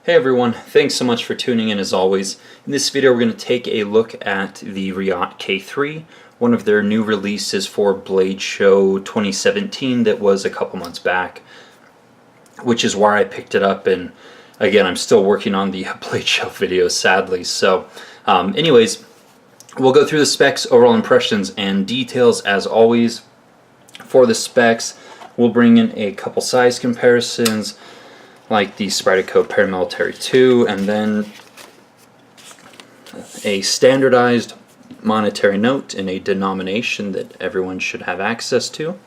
Hey everyone, thanks so much for tuning in as always. In this video we're going to take a look at the Reate K-3, one of their new releases for Blade Show 2017 that was a couple months back, which is why I picked it up, and again I'm still working on the Blade Show video sadly. So anyways, we'll go through the specs, overall impressions, and details as always. For the specs, we'll bring in a couple size comparisons, like the Spyderco Paramilitary 2, and then a standardized monetary note in a denomination that everyone should have access to.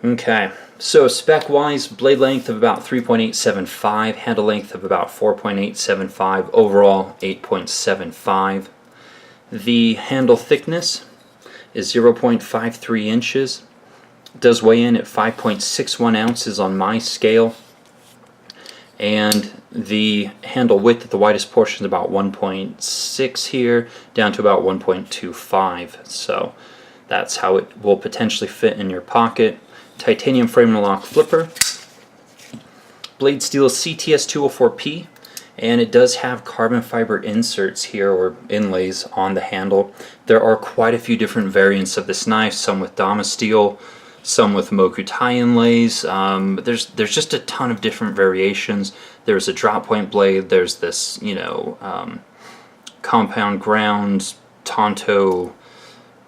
Okay, so spec-wise, blade length of about 3.875, handle length of about 4.875, overall 8.75. The handle thickness is 0.53 inches. It does weigh in at 5.61 ounces on my scale, and the handle width at the widest portion is about 1.6 here, down to about 1.25. So that's how it will potentially fit in your pocket. Titanium frame and lock flipper. Blade steel is CTS 204P, and it does have carbon fiber inserts here, or inlays, on the handle. There are quite a few different variants of this knife, some with Damasteel, some with Mokutai inlays. There's just a ton of different variations. There's a drop point blade, there's this, compound ground, Tonto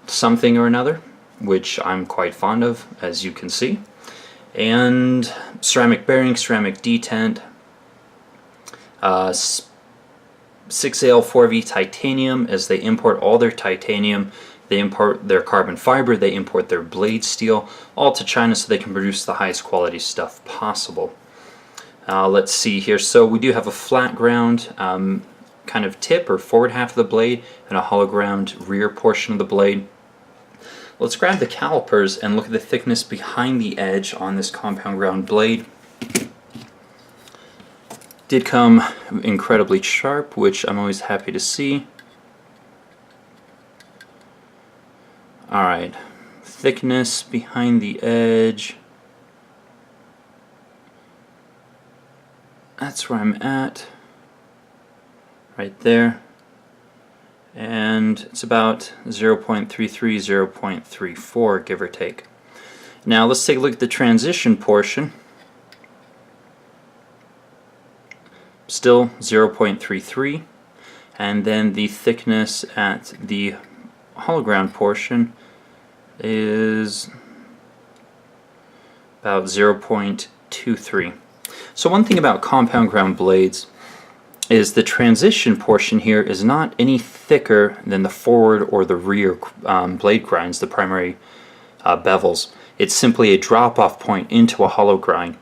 something or another, which I'm quite fond of, as you can see. And ceramic bearing, ceramic detent, 6AL4V titanium, as they import all their titanium. They import their carbon fiber, they import their blade steel, all to China so they can produce the highest quality stuff possible. Let's see here. So we do have a flat ground kind of tip or forward half of the blade, and a hollow ground rear portion of the blade. Let's grab the calipers and look at the thickness behind the edge on this compound ground blade. Did come incredibly sharp, which I'm always happy to see. Alright, thickness behind the edge. That's where I'm at. Right there. And it's about 0.33, 0.34, give or take. Now let's take a look at the transition portion. Still 0.33. And then the thickness at the hollow ground portion is about 0.23. So one thing about compound ground blades is the transition portion here is not any thicker than the forward or the rear blade grinds, the primary bevels. It's simply a drop-off point into a hollow grind.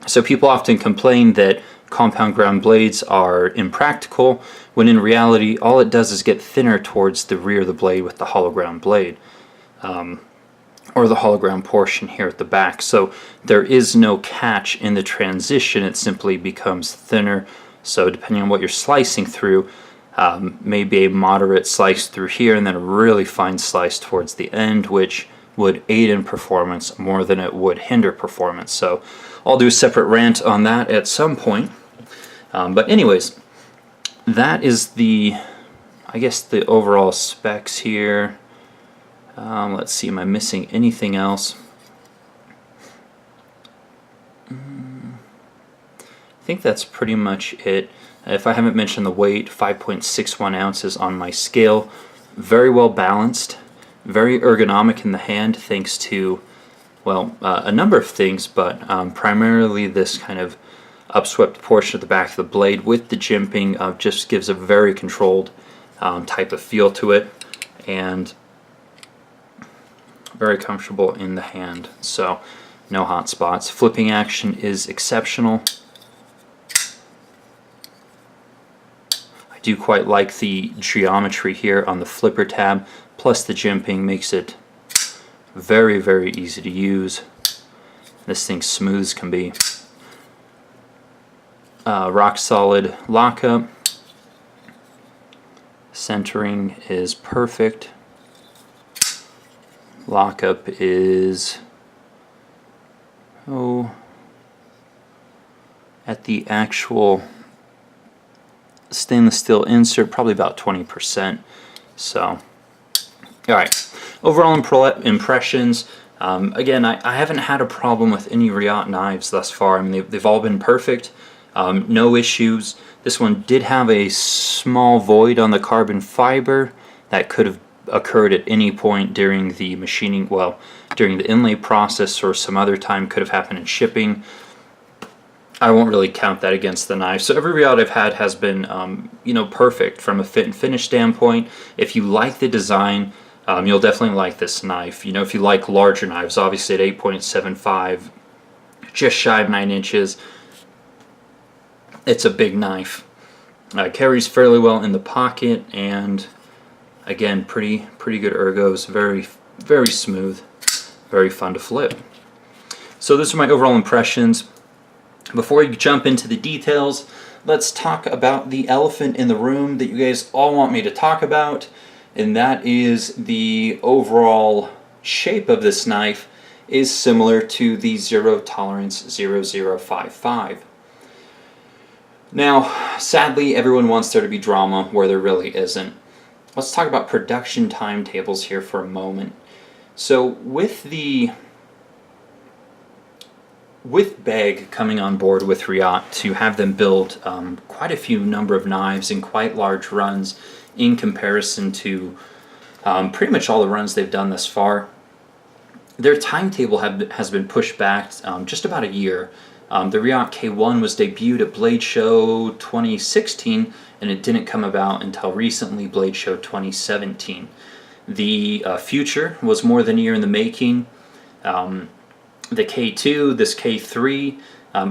So people often complain that compound ground blades are impractical, when in reality all it does is get thinner towards the rear of the blade with the hollow ground blade, or the hollow ground portion here at the back. So there is no catch in the transition, it simply becomes thinner. So depending on what you're slicing through, maybe a moderate slice through here and then a really fine slice towards the end, which would aid in performance more than it would hinder performance. So I'll do a separate rant on that at some point. But anyways, that is the overall specs here. Let's see, am I missing anything else? I think that's pretty much it. If I haven't mentioned the weight, 5.61 ounces on my scale. Very well balanced, very ergonomic in the hand, thanks to, well, a number of things, but primarily this kind of upswept portion of the back of the blade with the jimping just gives a very controlled type of feel to it, and very comfortable in the hand, so no hot spots. Flipping action is exceptional. I do quite like the geometry here on the flipper tab, plus the jimping makes it very, very easy to use. This thing's smooth as can be. Rock solid lockup. Centering is perfect. Lockup is at the actual stainless steel insert, probably about 20%. So, alright, overall impressions. Again, I haven't had a problem with any Reate knives thus far. I mean, they've all been perfect, no issues. This one did have a small void on the carbon fiber that could have occurred at any point during the machining, well, during the inlay process, or some other time, could have happened in shipping. I won't really count that against the knife. So every Reate I've had has been, you know, perfect from a fit and finish standpoint. If you like the design, you'll definitely like this knife. You know, if you like larger knives, obviously at 8.75, just shy of 9 inches, it's a big knife. Carries fairly well in the pocket, and again, pretty good ergos. Very smooth, very fun to flip. So those are my overall impressions. Before you jump into the details, let's talk about the elephant in the room that you guys all want me to talk about, and that is the overall shape of this knife is similar to the Zero Tolerance 0055. Now, sadly, everyone wants there to be drama where there really isn't. Let's talk about production timetables here for a moment. So with Beg coming on board with Reate to have them build quite a few number of knives in quite large runs in comparison to pretty much all the runs they've done thus far, their timetable has been pushed back just about a year. The Reate K1 was debuted at Blade Show 2016, and it didn't come about until recently, Blade Show 2017. The Future was more than a year in the making. The K2, this K3,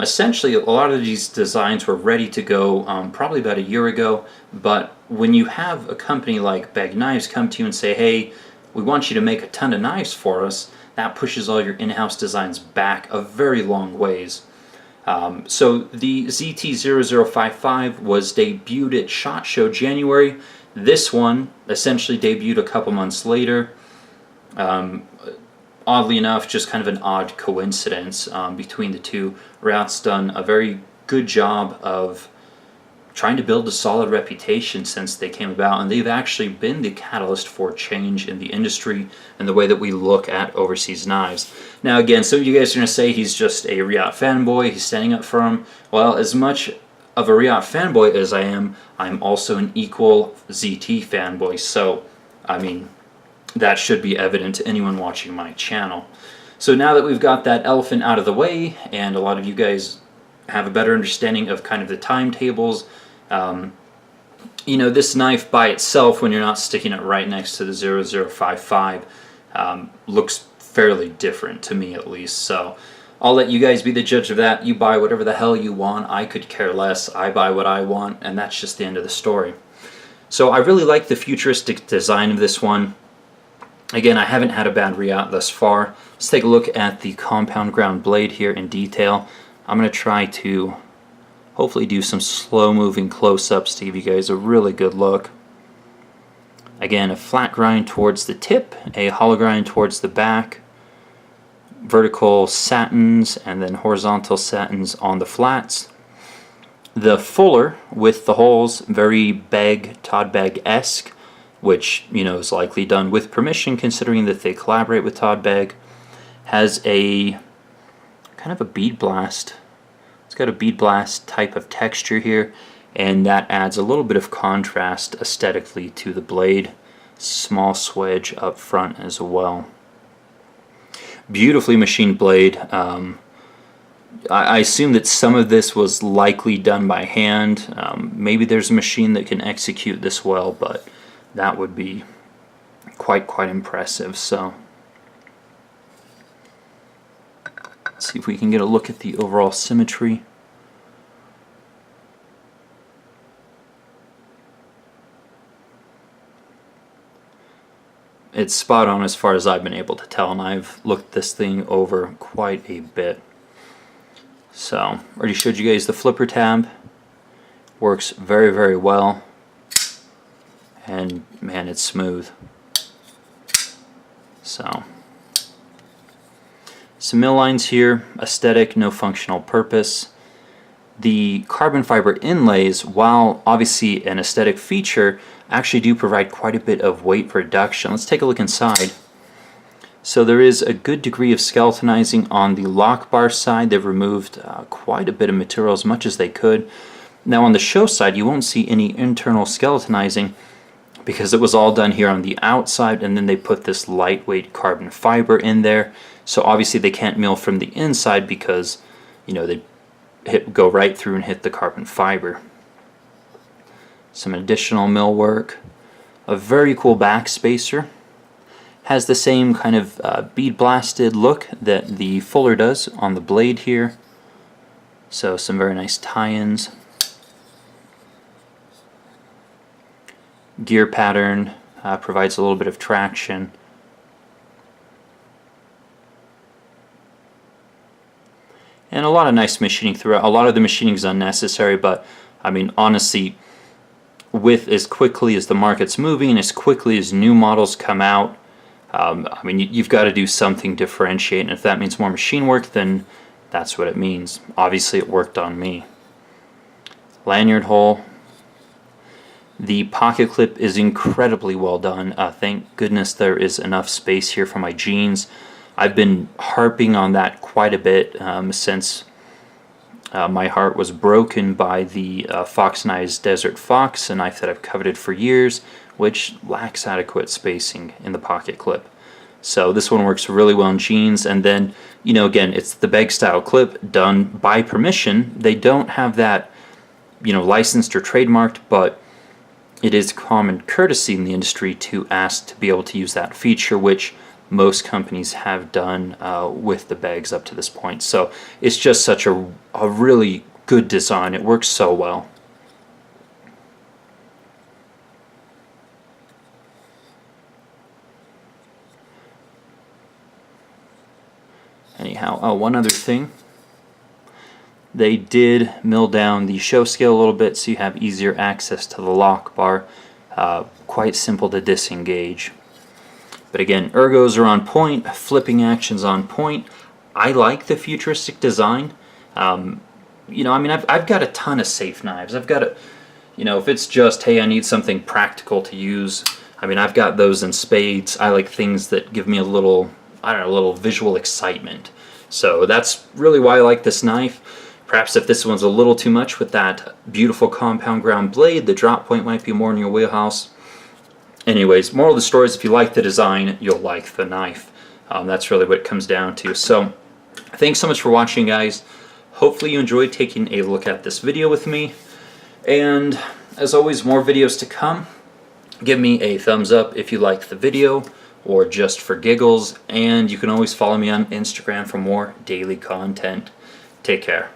essentially a lot of these designs were ready to go probably about a year ago, but when you have a company like Beg Knives come to you and say, hey, we want you to make a ton of knives for us, that pushes all your in-house designs back a very long ways. So the ZT0055 was debuted at SHOT Show January. This one essentially debuted a couple months later. Oddly enough, just kind of an odd coincidence between the two. Reate's done a very good job of trying to build a solid reputation since they came about, and they've actually been the catalyst for change in the industry and the way that we look at overseas knives. Now again, some of you guys are going to say he's just a Reate fanboy, he's standing up for him. Well, as much of a Reate fanboy as I am, I'm also an equal ZT fanboy, so I mean, that should be evident to anyone watching my channel. So now that we've got that elephant out of the way, and a lot of you guys have a better understanding of kind of the timetables, you know, this knife by itself, when you're not sticking it right next to the 0055, looks fairly different to me at least. So I'll let you guys be the judge of that. You buy whatever the hell you want. I could care less. I buy what I want, and that's just the end of the story. So I really like the futuristic design of this one. Again, I haven't had a bad Reate thus far. Let's take a look at the compound ground blade here in detail. I'm going to try to hopefully do some slow-moving close-ups to give you guys a really good look. Again, a flat grind towards the tip, a hollow grind towards the back, vertical satins, and then horizontal satins on the flats. The fuller with the holes, very Beg, Todd Beg-esque, which, you know, is likely done with permission considering that they collaborate with Todd Beg, has a kind of a bead blast. It's got a bead blast type of texture here, and that adds a little bit of contrast aesthetically to the blade. Small swedge up front as well. Beautifully machined blade. I assume that some of this was likely done by hand. Maybe there's a machine that can execute this well, but that would be quite impressive. So let's see if we can get a look at the overall symmetry. It's spot on as far as I've been able to tell, and I've looked this thing over quite a bit. So, already showed you guys the flipper tab. Works very well. And man, it's smooth. So, some mill lines here, aesthetic, no functional purpose. the carbon fiber inlays, while obviously an aesthetic feature, actually do provide quite a bit of weight reduction. Let's take a look inside. So there is a good degree of skeletonizing on the lock bar side. They've removed quite a bit of material, as much as they could. Now on the show side, you won't see any internal skeletonizing because it was all done here on the outside, and then they put this lightweight carbon fiber in there. So obviously they can't mill from the inside because, you know, they go right through and hit the carbon fiber. Some additional mill work. A very cool back spacer. Has the same kind of bead blasted look that the Fuller does on the blade here. So some very nice tie-ins. Gear pattern provides a little bit of traction. And a lot of nice machining throughout. A lot of the machining is unnecessary, but I mean, honestly, with as quickly as the market's moving and as quickly as new models come out, I mean, you've got to do something differentiating. If that means more machine work, then that's what it means. Obviously, it worked on me. Lanyard hole. The pocket clip is incredibly well done. Thank goodness there is enough space here for my jeans. I've been harping on that quite a bit since my heart was broken by the Fox Knives Desert Fox, a knife that I've coveted for years, which lacks adequate spacing in the pocket clip. So this one works really well in jeans. And then, you know, again, it's the bag style clip done by permission. They don't have that, you know, licensed or trademarked, but it is common courtesy in the industry to ask to be able to use that feature, which most companies have done with the bags up to this point. So it's just such a really good design. It works so well. Anyhow, one other thing. They did mill down the show scale a little bit so you have easier access to the lock bar. Quite simple to disengage. But again, ergos are on point, flipping action's on point. I like the futuristic design. You know, I mean, I've got a ton of safe knives. I've got a, you know, if it's just, hey, I need something practical to use, I mean, I've got those in spades. I like things that give me a little, I don't know, a little visual excitement. So that's really why I like this knife. Perhaps if this one's a little too much with that beautiful compound ground blade, the drop point might be more in your wheelhouse. Anyways, moral of the story is if you like the design, you'll like the knife. That's really what it comes down to. So thanks so much for watching, guys. Hopefully you enjoyed taking a look at this video with me. And as always, more videos to come. Give me a thumbs up if you liked the video or just for giggles. And you can always follow me on Instagram for more daily content. Take care.